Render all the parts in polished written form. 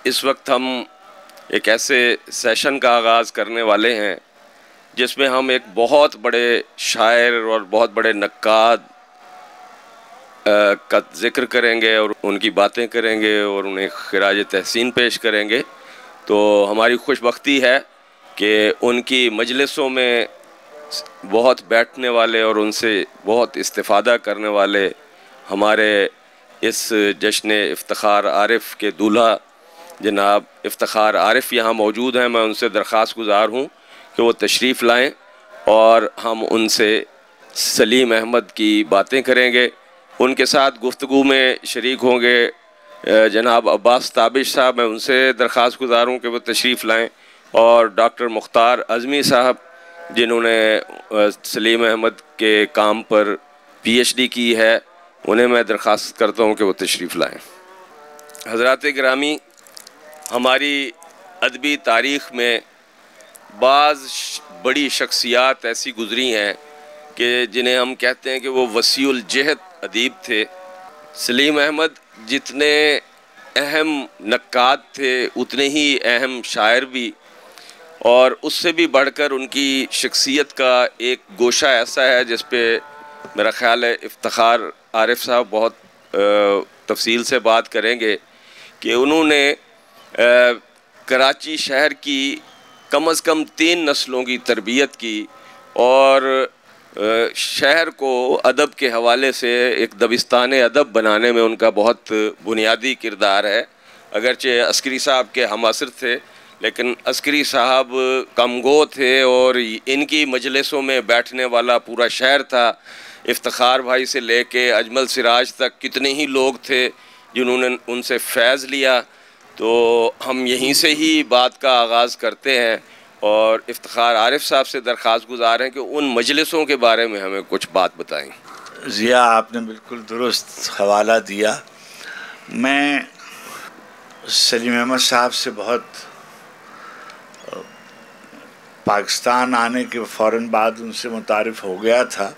اس وقت ہم ایک ایسے سیشن کا آغاز کرنے والے ہیں جس میں ہم ایک بہت بڑے شاعر اور بہت بڑے نقاد کا ذکر کریں گے اور ان کی باتیں کریں گے اور انہیں خراج تحسین پیش کریں گے. تو ہماری خوش بختی ہے کہ ان کی مجلسوں میں بہت بیٹھنے والے اور ان سے بہت استفادہ کرنے والے ہمارے اس جشن افتخار عارف کے دولہا جناب افتخار عارف یہاں موجود ہیں. میں ان سے درخواست گزار ہوں کہ وہ تشریف لائیں اور ہم ان سے سلیم احمد کی باتیں کریں گے. ان کے ساتھ گفتگو میں شریک ہوں گے جناب عباس تابش صاحب. میں ان سے درخواست گزار ہوں کہ وہ تشریف لائیں، اور ڈاکٹر مختار اعظمی صاحب جنہوں نے سلیم احمد کے کام پر پی ایچ ڈی کی ہے، انہیں میں درخواست کرتا ہوں کہ وہ تشریف لائیں. حضرات گرامی، ہماری ادبی تاریخ میں بعض بڑی شخصیات ایسی گزری ہیں کہ جنہیں ہم کہتے ہیں کہ وہ وسیع الجہت ادیب تھے. سلیم احمد جتنے اہم نقاد تھے اتنے ہی اہم شاعر بھی، اور اس سے بھی بڑھ کر ان کی شخصیت کا ایک گوشہ ایسا ہے جس پہ میرا خیال ہے افتخار عارف صاحب بہت تفصیل سے بات کریں گے کہ انہوں نے کراچی شہر کی کم از کم 3 نسلوں کی تربیت کی، اور شہر کو ادب کے حوالے سے ایک دبستان ادب بنانے میں ان کا بہت بنیادی کردار ہے. اگرچہ عسکری صاحب کے ہم عصر تھے، لیکن عسکری صاحب کم گو تھے اور ان کی مجلسوں میں بیٹھنے والا پورا شہر تھا. افتخار بھائی سے لے کے اجمل سراج تک کتنے ہی لوگ تھے جنہوں نے ان سے فیض لیا. تو ہم یہیں سے ہی بات کا آغاز کرتے ہیں، اور افتخار عارف صاحب سے درخواست گزار ہیں کہ ان مجلسوں کے بارے میں ہمیں کچھ بات بتائیں. ضیاء، آپ نے بالکل درست حوالہ دیا. میں سلیم احمد صاحب سے بہت پاکستان آنے کے فوراً بعد ان سے متعارف ہو گیا تھا.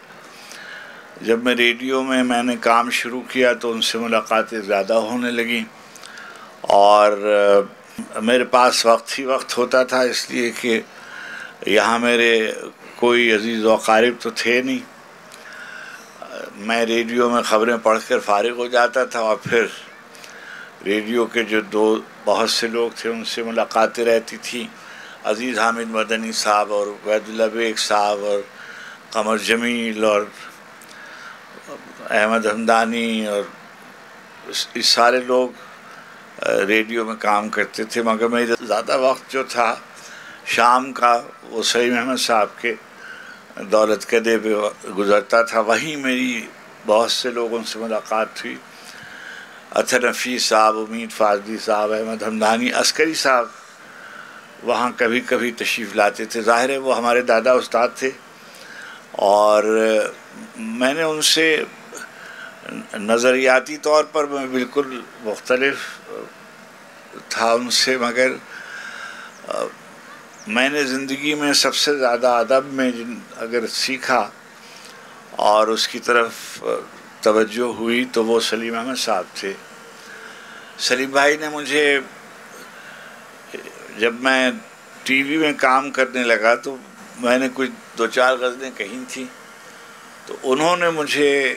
جب میں ریڈیو میں نے کام شروع کیا تو ان سے ملاقاتیں زیادہ ہونے لگیں، اور میرے پاس وقت ہی وقت ہوتا تھا، اس لیے کہ یہاں میرے کوئی عزیز و اقارب تو تھے نہیں. میں ریڈیو میں خبریں پڑھ کر فارغ ہو جاتا تھا، اور پھر ریڈیو کے جو بہت سے لوگ تھے ان سے ملاقاتیں رہتی تھیں. عزیز حامد مدنی صاحب اور عبید اللہ بیگ صاحب اور قمر جمیل اور احمد ہمدانی اور یہ سارے لوگ ریڈیو میں کام کرتے تھے. مگر میرا زیادہ وقت جو تھا شام کا وہ سلیم احمد صاحب کے دولت کدے پہ گزرتا تھا. وہیں میری بہت سے لوگوں سے ملاقات ہوئی. اطہر نفیس صاحب، امید فاضلی صاحب، احمد ہمدانی، عسکری صاحب وہاں کبھی کبھی تشریف لاتے تھے. ظاہر ہے وہ ہمارے دادا استاد تھے، اور میں نے ان سے نظریاتی طور پر میں بالکل مختلف تھا ان سے، مگر میں نے زندگی میں سب سے زیادہ ادب میں اگر سیکھا اور اس کی طرف توجہ ہوئی تو وہ سلیم احمد صاحب تھے. سلیم بھائی نے مجھے، جب میں ٹی وی میں کام کرنے لگا تو میں نے کچھ 2-4 غزلیں کہی تھیں، تو انہوں نے مجھے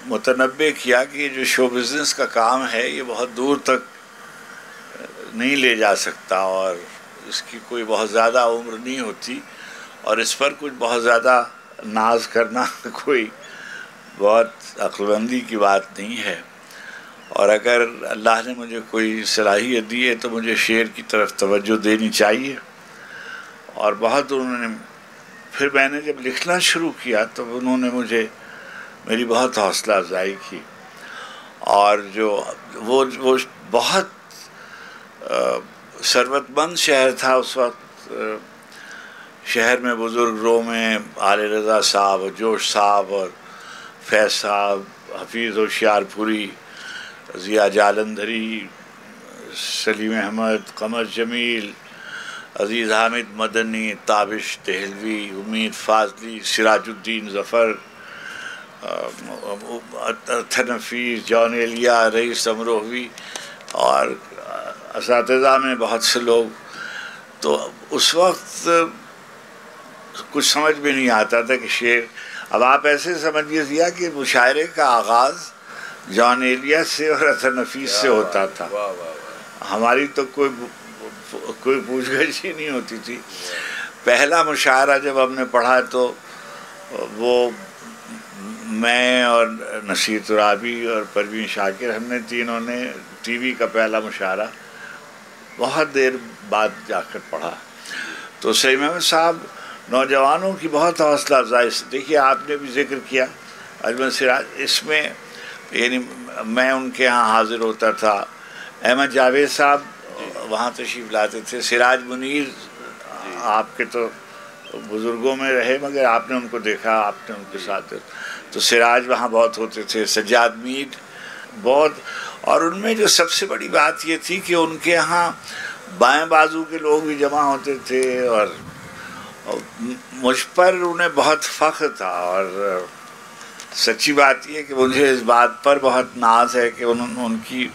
متنبع کیا کہ یہ جو شو بزنس کا کام ہے یہ بہت دور تک نہیں لے جا سکتا، اور اس کی کوئی بہت زیادہ عمر نہیں ہوتی، اور اس پر کچھ بہت زیادہ ناز کرنا کوئی بہت عقل مندی کی بات نہیں ہے. اور اگر اللہ نے مجھے کوئی صلاحیت دی ہے تو مجھے شعر کی طرف توجہ دینی چاہیے. اور بہت انہوں نے، پھر میں نے جب لکھنا شروع کیا تو انہوں نے مجھے میری بہت حوصلہ افزائی کی. اور جو وہ بہت ثروت مند شہر تھا اس وقت. شہر میں بزرگ رو میں آل رضا صاحب اور جوش صاحب اور فیض صاحب، حفیظ ہوشیار پوری، ضیاء جالندھری، سلیم احمد، قمر جمیل، عزیز حامد مدنی، تابش دہلوی، امید فاضلی، سراج الدین ظفر، اطہر نفیس، جان ایلیا، رئیس امروہوی، اور اساتذہ میں بہت سے لوگ. تو اس وقت کچھ سمجھ بھی نہیں آتا تھا کہ شعر. اب آپ ایسے سمجھیے دیا کہ مشاعرے کا آغاز جان ایلیس سے اور اطہر نفیس سے ہوتا تھا. ہماری تو کوئی پوچھ گچھ ہی نہیں ہوتی تھی. پہلا مشاعرہ جب ہم نے پڑھا تو وہ میں اور نصیر ترابی اور پروین شاکر، ہم نے تینوں نے ٹی وی کا پہلا مشاعرہ بہت دیر بعد جا کر پڑھا. تو سلیم احمد صاحب نوجوانوں کی بہت حوصلہ افزائی. دیکھیے آپ نے بھی ذکر کیا اجمل سراج، اس میں یعنی میں ان کے ہاں حاضر ہوتا تھا. احمد جاوید صاحب وہاں تشریف لاتے تھے. سراج منیر آپ کے تو بزرگوں میں رہے مگر آپ نے ان کو دیکھا، آپ نے ان کے ساتھ. تو سراج وہاں بہت ہوتے تھے. سجاد میر بہت. اور ان میں جو سب سے بڑی بات یہ تھی کہ ان کے ہاں بائیں بازو کے لوگ بھی جمع ہوتے تھے اور مجھ پر انہیں بہت فخر تھا. اور سچی بات یہ کہ مجھے اس بات پر بہت ناز ہے کہ ان کی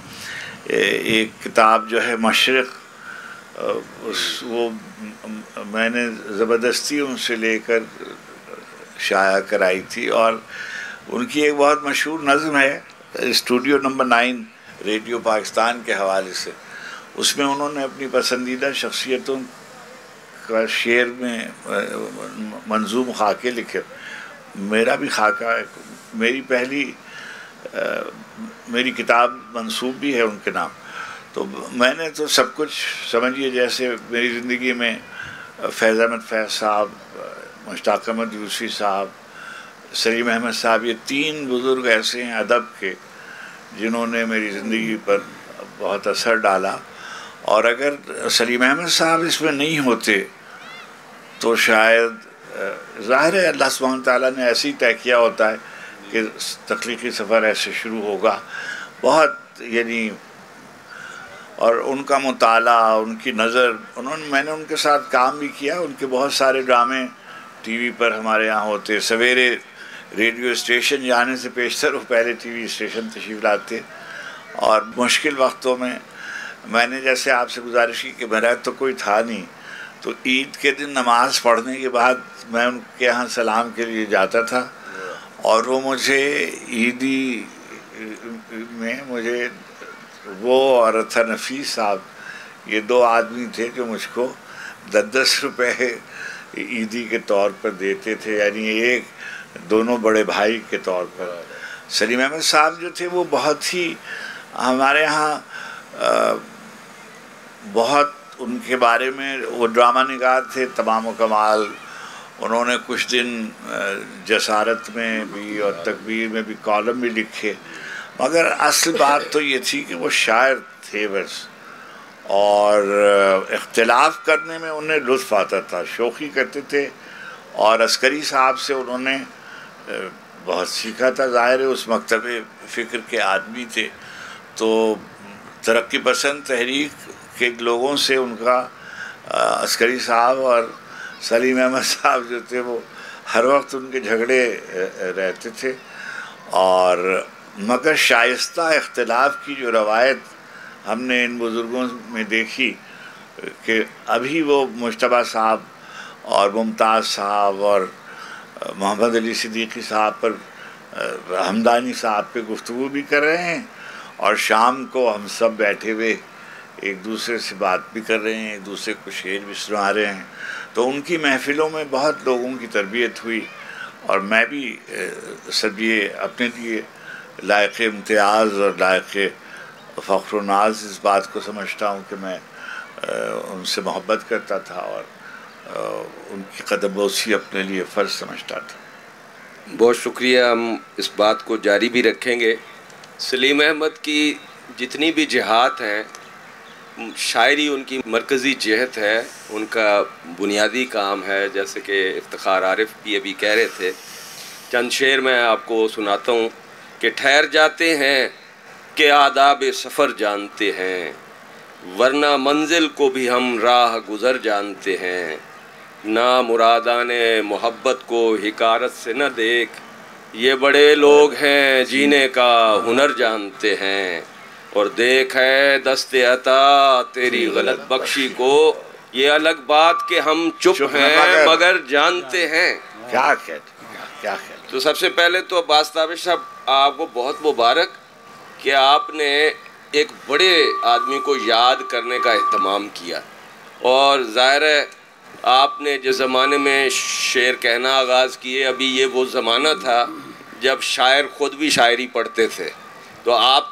ایک کتاب جو ہے مشرق، وہ میں نے زبردستی ان سے لے کر شائع کرائی تھی. اور ان کی ایک بہت مشہور نظم ہے اسٹوڈیو نمبر 9 ریڈیو پاکستان کے حوالے سے. اس میں انہوں نے اپنی پسندیدہ شخصیتوں کا شعر میں منظوم خاکے لکھے. میرا بھی خاکہ ہے. میری کتاب منسوب بھی ہے ان کے نام. تو میں نے تو سب کچھ سمجھیے، جیسے میری زندگی میں فیض احمد فیض صاحب، مشتاق احمد یوسفی صاحب، سلیم احمد صاحب، یہ 3 بزرگ ایسے ہیں ادب کے جنہوں نے میری زندگی پر بہت اثر ڈالا. اور اگر سلیم احمد صاحب اس میں نہیں ہوتے تو شاید ظاہر ہے اللہ سبحانہ تعالیٰ نے ایسے ہی طے کیا ہوتا ہے کہ تخلیقی سفر ایسے شروع ہوگا. بہت یعنی اور ان کا مطالعہ، ان کی نظر، میں نے ان کے ساتھ کام بھی کیا. ان کے بہت سارے ڈرامے ٹی وی پر ہمارے یہاں ہوتے. سویرے ریڈیو اسٹیشن جانے سے پیشتر وہ پہلے ٹی وی اسٹیشن تشریف لاتے. اور مشکل وقتوں میں نے جیسے آپ سے گزارش کی کہ میرا تو کوئی تھا نہیں، تو عید کے دن نماز پڑھنے کے بعد میں ان کے یہاں سلام کے لیے جاتا تھا. اور وہ مجھے عیدی میں وہ اور اطہر نفیس صاحب، یہ 2 آدمی تھے جو مجھ کو 10 روپے عیدی کے طور پر دیتے تھے، یعنی ایک دونوں بڑے بھائی کے طور پر. سلیم احمد صاحب جو تھے وہ بہت ہی ہمارے ہاں بہت ان کے بارے میں، وہ ڈرامہ نگار تھے تمام و کمال. انہوں نے کچھ دن جسارت میں بھی اور تکبیر میں بھی کالم بھی لکھے. مگر اصل بات تو یہ تھی کہ وہ شاعر تھے بس، اور اختلاف کرنے میں انہیں لطف آتا تھا، شوخی کرتے تھے. اور عسکری صاحب سے انہوں نے بہت سیکھا تھا. ظاہر ہے اس مکتب فکر کے آدمی تھے. تو ترقی پسند تحریک کے لوگوں سے ان کا عسکری صاحب اور سلیم احمد صاحب جو تھے وہ ہر وقت ان کے جھگڑے رہتے تھے. اور مگر شائستہ اختلاف کی جو روایت ہم نے ان بزرگوں میں دیکھی کہ ابھی وہ مجتبیٰ صاحب اور ممتاز صاحب اور محمد علی صدیقی صاحب پر، ہمدانی صاحب پہ گفتگو بھی کر رہے ہیں، اور شام کو ہم سب بیٹھے ہوئے ایک دوسرے سے بات بھی کر رہے ہیں، ایک دوسرے کو شعر بھی سنا رہے ہیں. تو ان کی محفلوں میں بہت لوگوں کی تربیت ہوئی. اور میں بھی سب یہ اپنے لیے لائق امتیاز اور لائق فخر و ناز اس بات کو سمجھتا ہوں کہ میں ان سے محبت کرتا تھا اور ان کی قدم بوسی اپنے لیے فرض سمجھتا تھا. بہت شکریہ. ہم اس بات کو جاری بھی رکھیں گے. سلیم احمد کی جتنی بھی جہات ہیں، شاعری ان کی مرکزی جہت ہے، ان کا بنیادی کام ہے. جیسے کہ افتخار عارف بھی ابھی کہہ رہے تھے. چند شعر میں آپ کو سناتا ہوں کہ ٹھہر جاتے ہیں کہ آداب سفر جانتے ہیں، ورنہ منزل کو بھی ہم راہ گزر جانتے ہیں. نہ مرادان محبت کو حکارت سے نہ دیکھ، یہ بڑے لوگ ہیں جینے کا ہنر جانتے ہیں. اور دیکھ ہے دست عطا تیری غلط بخشی کو، یہ الگ بات کہ ہم چپ ہیں مگر جانتے ہیں۔ کیا کہتے کیا کہتے۔ تو سب سے پہلے تو عباس تابش صاحب آپ کو بہت مبارک کہ آپ نے ایک بڑے آدمی کو یاد کرنے کا اہتمام کیا، اور ظاہر ہے آپ نے جس زمانے میں شعر کہنا آغاز کیے، ابھی یہ وہ زمانہ تھا جب شاعر خود بھی شاعری پڑھتے تھے، تو آپ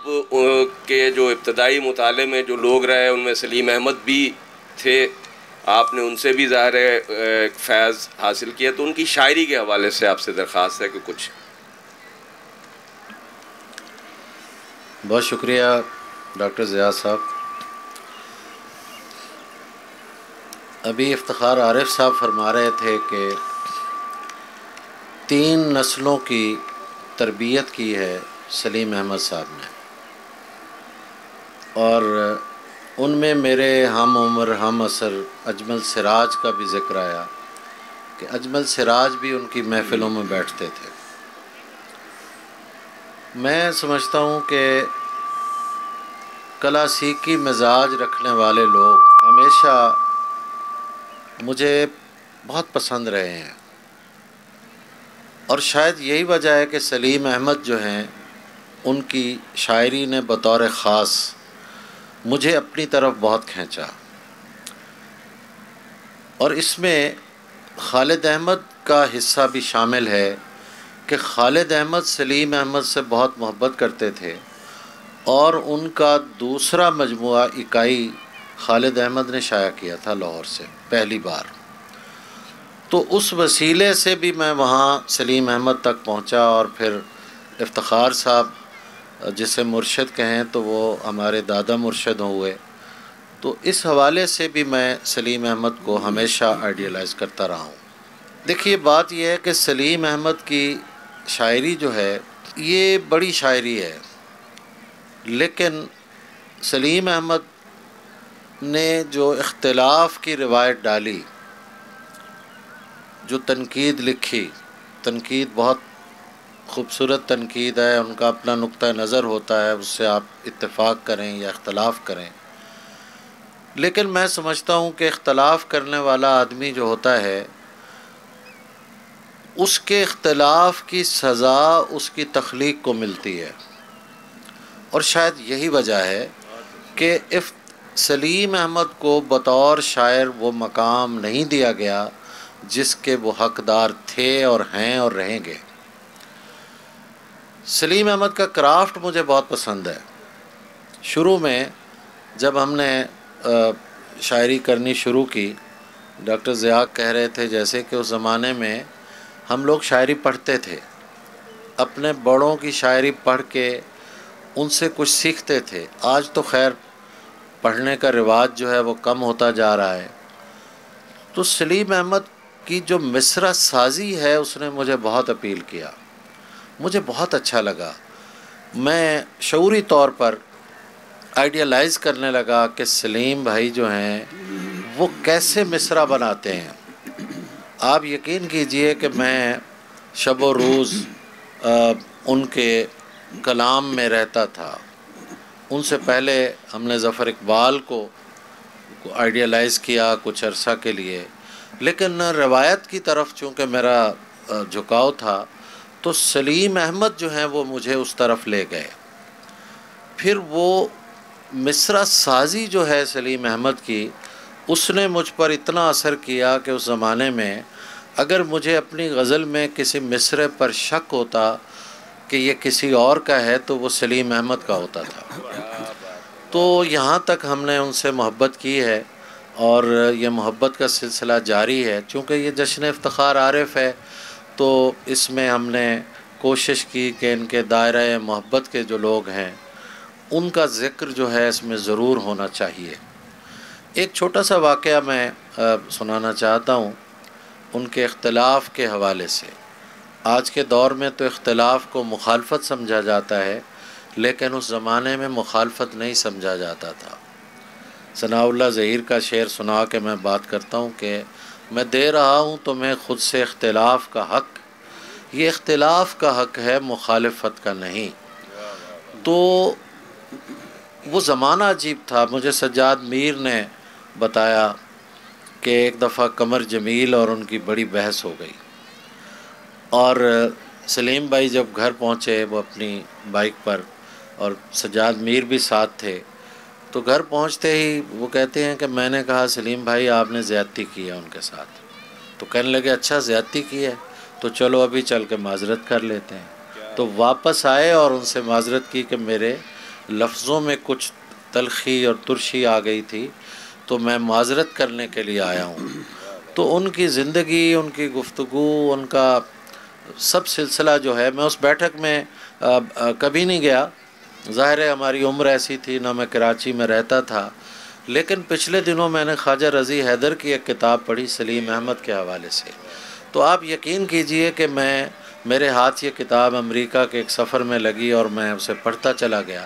کے جو ابتدائی مطالعے میں جو لوگ رہے ان میں سلیم احمد بھی تھے، آپ نے ان سے بھی ظاہر فیض حاصل کیا، تو ان کی شاعری کے حوالے سے آپ سے درخواست ہے کہ کچھ۔ بہت شکریہ ڈاکٹر ضیاء صاحب۔ ابھی افتخار عارف صاحب فرما رہے تھے کہ 3 نسلوں کی تربیت کی ہے سلیم احمد صاحب نے، اور ان میں میرے ہم عمر ہم عصر اجمل سراج کا بھی ذکر آیا کہ اجمل سراج بھی ان کی محفلوں میں بیٹھتے تھے۔ میں سمجھتا ہوں کہ کلاسیکی مزاج رکھنے والے لوگ ہمیشہ مجھے بہت پسند رہے ہیں، اور شاید یہی وجہ ہے کہ سلیم احمد جو ہیں ان کی شاعری نے بطور خاص مجھے اپنی طرف بہت کھینچا، اور اس میں خالد احمد کا حصہ بھی شامل ہے کہ خالد احمد سلیم احمد سے بہت محبت کرتے تھے، اور ان کا دوسرا مجموعہ اکائی خالد احمد نے شائع کیا تھا لاہور سے پہلی بار، تو اس وسیلے سے بھی میں وہاں سلیم احمد تک پہنچا، اور پھر افتخار صاحب جسے مرشد کہیں تو وہ ہمارے دادا مرشد ہوئے، تو اس حوالے سے بھی میں سلیم احمد کو ہمیشہ آئیڈیلائز کرتا رہا ہوں۔ دیکھیے بات یہ ہے کہ سلیم احمد کی شاعری جو ہے یہ بڑی شاعری ہے، لیکن سلیم احمد نے جو اختلاف کی روایت ڈالی، جو تنقید لکھی، تنقید بہت خوبصورت تنقید ہے، ان کا اپنا نقطہ نظر ہوتا ہے، اس سے آپ اتفاق کریں یا اختلاف کریں، لیکن میں سمجھتا ہوں کہ اختلاف کرنے والا آدمی جو ہوتا ہے اس کے اختلاف کی سزا اس کی تخلیق کو ملتی ہے، اور شاید یہی وجہ ہے کہ سلیم احمد کو بطور شاعر وہ مقام نہیں دیا گیا جس کے وہ حقدار تھے اور ہیں اور رہیں گے۔ سلیم احمد کا کرافٹ مجھے بہت پسند ہے۔ شروع میں جب ہم نے شاعری کرنی شروع کی، ڈاکٹر ضیاء کہہ رہے تھے جیسے کہ اس زمانے میں ہم لوگ شاعری پڑھتے تھے، اپنے بڑوں کی شاعری پڑھ کے ان سے کچھ سیکھتے تھے۔ آج تو خیر پڑھنے کا رواج جو ہے وہ کم ہوتا جا رہا ہے، تو سلیم احمد کی جو مصرع سازی ہے اس نے مجھے بہت اپیل کیا، مجھے بہت اچھا لگا۔ میں شعوری طور پر آئیڈیالائز کرنے لگا کہ سلیم بھائی جو ہیں وہ کیسے مصرع بناتے ہیں۔ آپ یقین کیجئے کہ میں شب و روز ان کے کلام میں رہتا تھا۔ ان سے پہلے ہم نے ظفر اقبال کو آئیڈیالائز کیا کچھ عرصہ کے لیے، لیکن روایت کی طرف چونکہ میرا جھکاؤ تھا تو سلیم احمد جو ہیں وہ مجھے اس طرف لے گئے۔ پھر وہ مصرع سازی جو ہے سلیم احمد کی، اس نے مجھ پر اتنا اثر کیا کہ اس زمانے میں اگر مجھے اپنی غزل میں کسی مصرع پر شک ہوتا کہ یہ کسی اور کا ہے تو وہ سلیم احمد کا ہوتا تھا۔ تو یہاں تک ہم نے ان سے محبت کی ہے، اور یہ محبت کا سلسلہ جاری ہے۔ چونکہ یہ جشن افتخار عارف ہے تو اس میں ہم نے کوشش کی کہ ان کے دائرہ محبت کے جو لوگ ہیں ان کا ذکر جو ہے اس میں ضرور ہونا چاہیے۔ ایک چھوٹا سا واقعہ میں سنانا چاہتا ہوں ان کے اختلاف کے حوالے سے۔ آج کے دور میں تو اختلاف کو مخالفت سمجھا جاتا ہے، لیکن اس زمانے میں مخالفت نہیں سمجھا جاتا تھا۔ ثناء اللہ ظہیر کا شعر سنا کے میں بات کرتا ہوں کہ میں دے رہا ہوں تمہیں خود سے اختلاف کا حق، یہ اختلاف کا حق ہے مخالفت کا نہیں۔ تو وہ زمانہ عجیب تھا. مجھے سجاد میر نے بتایا کہ ایک دفعہ قمر جمیل اور ان کی بڑی بحث ہو گئی، اور سلیم بھائی جب گھر پہنچے وہ اپنی بائک پر، اور سجاد میر بھی ساتھ تھے، تو گھر پہنچتے ہی وہ کہتے ہیں کہ میں نے کہا سلیم بھائی آپ نے زیادتی کی ہے ان کے ساتھ. تو کہنے لگے اچھا زیادتی کی ہے تو چلو ابھی چل کے معذرت کر لیتے ہیں. تو واپس آئے اور ان سے معذرت کی کہ میرے لفظوں میں کچھ تلخی اور ترشی آ گئی تھی تو میں معذرت کرنے کے لیے آیا ہوں. تو ان کی زندگی، ان کی گفتگو، ان کا سب سلسلہ جو ہے، میں اس بیٹھک میں کبھی نہیں گیا، ظاہر ہے ہماری عمر ایسی تھی، نہ میں کراچی میں رہتا تھا، لیکن پچھلے دنوں میں نے خواجہ رضی حیدر کی ایک کتاب پڑھی سلیم احمد کے حوالے سے. تو آپ یقین کیجئے کہ میرے ہاتھ یہ کتاب امریکہ کے ایک سفر میں لگی اور میں اسے پڑھتا چلا گیا.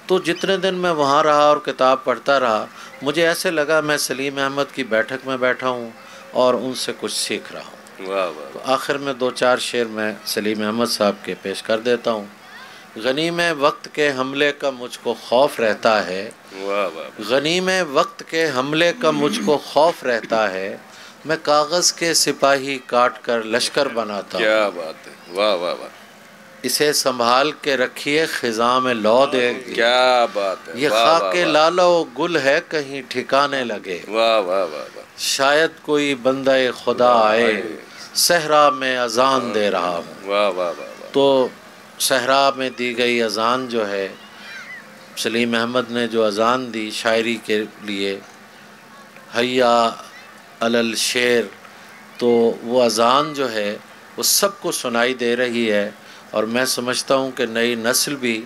تو جتنے دن میں وہاں رہا اور کتاب پڑھتا رہا، مجھے ایسے لگا میں سلیم احمد کی بیٹھک میں بیٹھا ہوں اور ان سے کچھ سیکھ رہا ہوں. واہ واہ تو آخر میں 2-4 شعر میں سلیم احمد صاحب کے پیش کر دیتا ہوں. غنیم وقت کے حملے کا مجھ کو خوف رہتا ہے، واہ واہ غنیم وقت کے حملے کا مجھ کو خوف رہتا ہے، میں کاغذ کے سپاہی کاٹ کر لشکر بناتا ہوں. کیا بات ہے، واہ واہ واہ، اسے سنبھال کے رکھیے خزاں میں لو دے گی، کیا بات ہے، یہ واہ خاک واہ واہ لالہ و گل ہے کہیں ٹھکانے لگے، واہ واہ واہ واہ، شاید کوئی بندہ خدا آئے صحرا میں اذان دے رہا ہوں. واہ واہ واہ واہ، تو صحرا میں دی گئی اذان جو ہے، سلیم احمد نے جو اذان دی شاعری کے لیے، حیا علی الشعر، تو وہ اذان جو ہے وہ سب کو سنائی دے رہی ہے. اور میں سمجھتا ہوں کہ نئی نسل بھی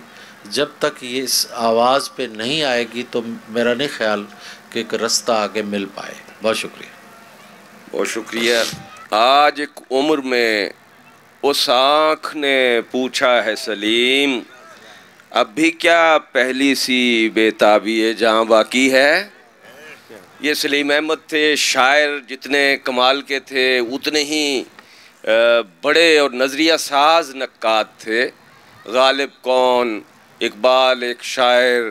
جب تک یہ اس آواز پہ نہیں آئے گی تو میرا نہیں خیال کہ ایک رستہ آگے مل پائے. بہت شکریہ. بہت شکریہ. آج ایک عمر میں اس آنکھ نے پوچھا ہے سلیم، اب بھی کیا پہلی سی بے تابی جہاں باقی ہے. یہ سلیم احمد تھے، شاعر جتنے کمال کے تھے اتنے ہی بڑے اور نظریہ ساز نقاد تھے. غالب کون، اقبال ایک شاعر،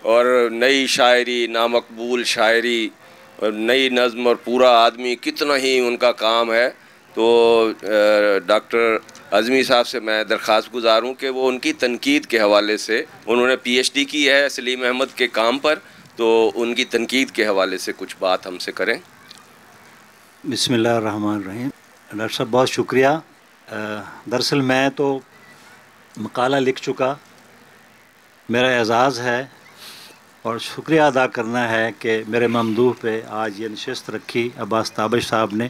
اور نئی شاعری، نامقبول شاعری اور نئی نظم اور پورا آدمی، کتنا ہی ان کا کام ہے. تو ڈاکٹر اعظمی صاحب سے میں درخواست گزار ہوں کہ وہ ان کی تنقید کے حوالے سے، انہوں نے پی ایچ ڈی کی ہے سلیم احمد کے کام پر، تو ان کی تنقید کے حوالے سے کچھ بات ہم سے کریں. بسم اللہ الرحمن الرحیم. ڈاکٹر صاحب بہت شکریہ. دراصل میں تو مقالہ لکھ چکا، میرا اعزاز ہے اور شکریہ ادا کرنا ہے کہ میرے ممدوح پہ آج یہ نشست رکھی عباس تابش صاحب نے.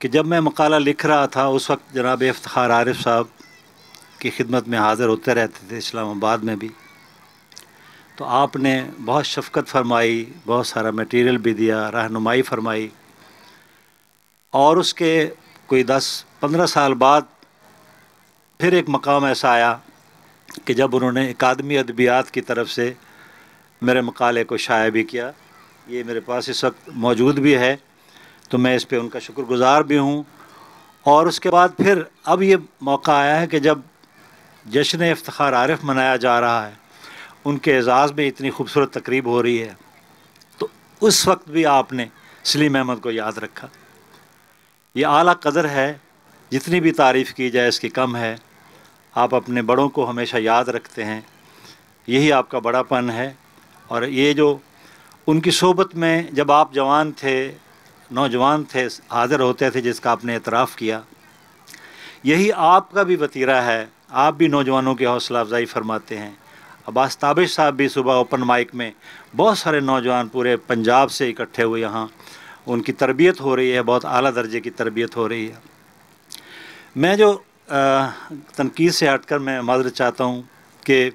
کہ جب میں مقالہ لکھ رہا تھا اس وقت جناب افتخار عارف صاحب کی خدمت میں حاضر ہوتے رہتے تھے اسلام آباد میں بھی. تو آپ نے بہت شفقت فرمائی، بہت سارا میٹیریل بھی دیا، رہنمائی فرمائی. اور اس کے کوئی 10-15 سال بعد پھر ایک مقام ایسا آیا کہ جب انہوں نے اکادمی ادبیات کی طرف سے میرے مقالے کو شائع بھی کیا. یہ میرے پاس اس وقت موجود بھی ہے، تو میں اس پہ ان کا شکر گزار بھی ہوں. اور اس کے بعد پھر اب یہ موقع آیا ہے کہ جب جشن افتخار عارف منایا جا رہا ہے، ان کے اعزاز میں اتنی خوبصورت تقریب ہو رہی ہے، تو اس وقت بھی آپ نے سلیم احمد کو یاد رکھا. یہ اعلیٰ قدر ہے، جتنی بھی تعریف کی جائے اس کی کم ہے. آپ اپنے بڑوں کو ہمیشہ یاد رکھتے ہیں، یہی آپ کا بڑا پن ہے. اور یہ جو ان کی صحبت میں جب آپ جوان تھے، نوجوان تھے، حاضر ہوتے تھے، جس کا آپ نے اعتراف کیا، یہی آپ کا بھی وتیرہ ہے. آپ بھی نوجوانوں کی حوصلہ افزائی فرماتے ہیں. عباس تابش صاحب بھی صبح اوپن مائک میں بہت سارے نوجوان پورے پنجاب سے اکٹھے ہوئے یہاں ان کی تربیت ہو رہی ہے، بہت اعلیٰ درجے کی تربیت ہو رہی ہے. میں جو تنقید سے ہٹ کر میں معذرت چاہتا ہوں کہ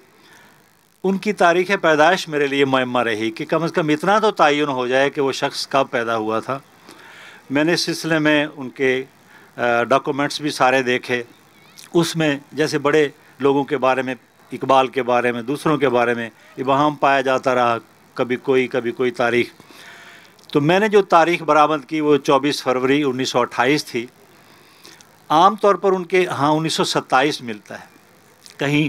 ان کی تاریخ پیدائش میرے لیے معمہ رہی کہ کم از کم اتنا تو تعین ہو جائے کہ وہ شخص کب پیدا ہوا تھا. میں نے اس سلسلے میں ان کے ڈاکومنٹس بھی سارے دیکھے. اس میں جیسے بڑے لوگوں کے بارے میں، اقبال کے بارے میں، دوسروں کے بارے میں ابہام پایا جاتا رہا، کبھی کوئی تاریخ. تو میں نے جو تاریخ برآمد کی وہ 24 فروری 1928 تھی. عام طور پر ان کے ہاں 1927 ملتا ہے، کہیں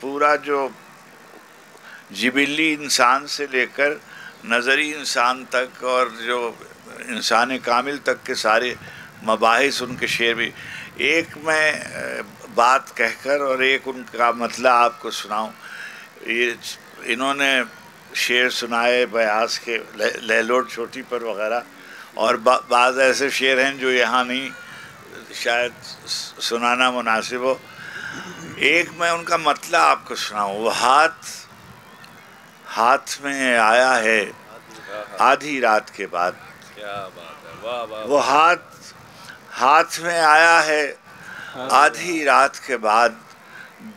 پورا جو جبلی انسان سے لے کر نظری انسان تک اور جو انسان کامل تک کے سارے مباحث ان کے شعر میں، ایک میں بات کہہ کر اور ایک ان کا مطلع آپ کو سناؤں. یہ انہوں نے شعر سنائے بیاس کے لہلوٹ چوٹی پر وغیرہ، اور بعض ایسے شعر ہیں جو یہاں نہیں شاید سنانا مناسب ہو. ایک میں ان کا مطلع آپ کو سناؤں. وہ ہاتھ میں آیا ہے آدھی رات کے بعد. کیا بات ہے، واہ واہ. وہ ہاتھ میں آیا ہے آدھی رات کے بعد،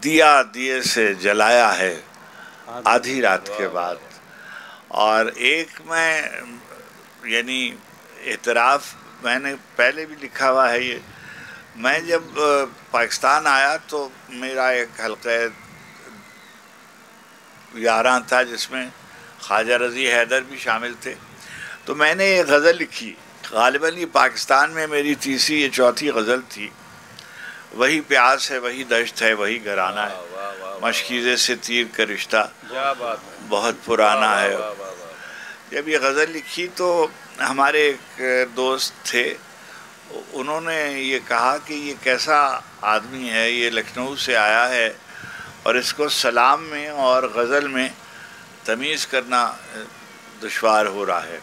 دیا دیے سے جلایا ہے آدھی رات کے بعد. اور ایک میں یعنی اعتراف میں نے پہلے بھی لکھا ہوا ہے یہ. میں جب پاکستان آیا تو میرا ایک حلقہ یاراں تھا جس میں خواجہ رضی حیدر بھی شامل تھے. تو میں نے ایک غزل لکھی، غالباً یہ پاکستان میں میری تیسری یا چوتھی غزل تھی. وہی پیاس ہے، وہی دشت ہے، وہی گھرانہ ہے، مشکیزے سے تیر کا رشتہ بہت پرانا ہے. جب یہ غزل لکھی تو ہمارے ایک دوست تھے، انہوں نے یہ کہا کہ یہ کیسا آدمی ہے، یہ لکھنؤ سے آیا ہے اور اس کو سلام میں اور غزل میں تمیز کرنا دشوار ہو رہا ہے.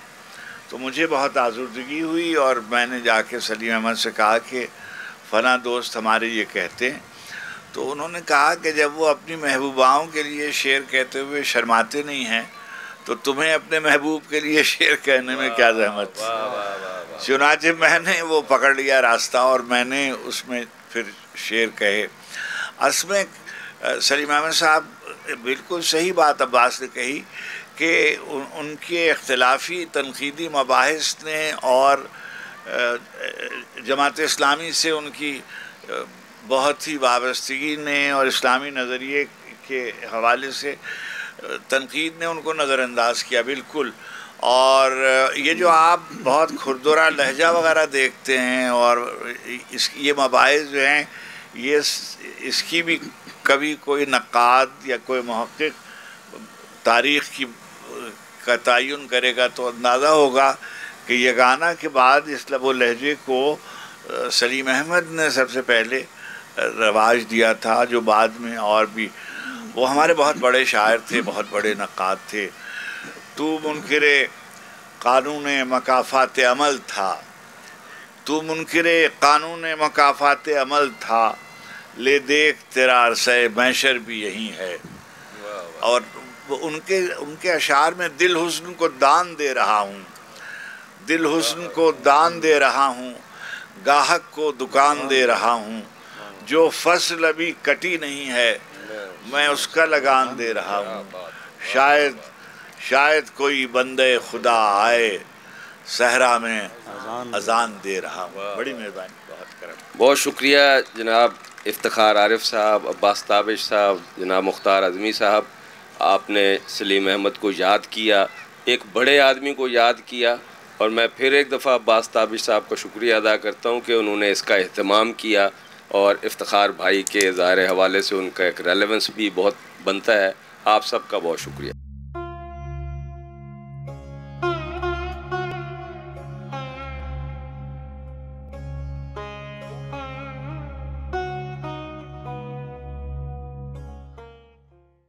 تو مجھے بہت آزردگی ہوئی اور میں نے جا کے سلیم احمد سے کہا کہ فلاں دوست ہمارے یہ کہتے ہیں. تو انہوں نے کہا کہ جب وہ اپنی محبوباؤں کے لیے شعر کہتے ہوئے شرماتے نہیں ہیں تو تمہیں اپنے محبوب کے لیے شعر کہنے میں کیا زحمت. چنانچہ میں نے وہ پکڑ لیا راستہ اور میں نے اس میں پھر شعر کہے. اصل میں سلیم احمد صاحب بالکل صحیح بات عباس نے کہی کہ ان کے اختلافی تنقیدی مباحث نے اور جماعت اسلامی سے ان کی بہت ہی وابستگی نے اور اسلامی نظریے کے حوالے سے تنقید نے ان کو نظر انداز کیا بالکل. اور یہ جو آپ بہت کھردرا لہجہ وغیرہ دیکھتے ہیں اور یہ مباحث جو ہیں، یہ اس کی بھی کبھی کوئی نقاد یا کوئی محقق تاریخ کا تعین کرے گا تو اندازہ ہوگا کہ یگانہ کے بعد اس لب و لہجے کو سلیم احمد نے سب سے پہلے رواج دیا تھا، جو بعد میں اور بھی وہ ہمارے بہت بڑے شاعر تھے، بہت بڑے نقاد تھے. تو منکر قانون مکافات عمل تھا، تو منکر قانون مکافات عمل تھا، لے دیکھ تیرا عرصہ محشر بھی یہی ہے. اور ان کے اشعار میں دل حسن کو دان دے رہا ہوں، دل حسن کو دان دے رہا ہوں، گاہک کو دکان دے رہا ہوں، جو فصل ابھی کٹی نہیں ہے میں اس کا لگان دے رہا ہوں. شاید کوئی بندے خدا آئے صحرا میں اذان دے رہا ہوں. بڑی مہربانی، بہت کرم. بہت شکریہ جناب افتخار عارف صاحب، عباس تابش صاحب، جناب مختار اعظمی صاحب. آپ نے سلیم احمد کو یاد کیا، ایک بڑے آدمی کو یاد کیا، اور میں پھر ایک دفعہ عباس تابش صاحب کا شکریہ ادا کرتا ہوں کہ انہوں نے اس کا اہتمام کیا، اور افتخار بھائی کے ظاہر حوالے سے ان کا ایک ریلیونس بھی بہت بنتا ہے. آپ سب کا بہت شکریہ.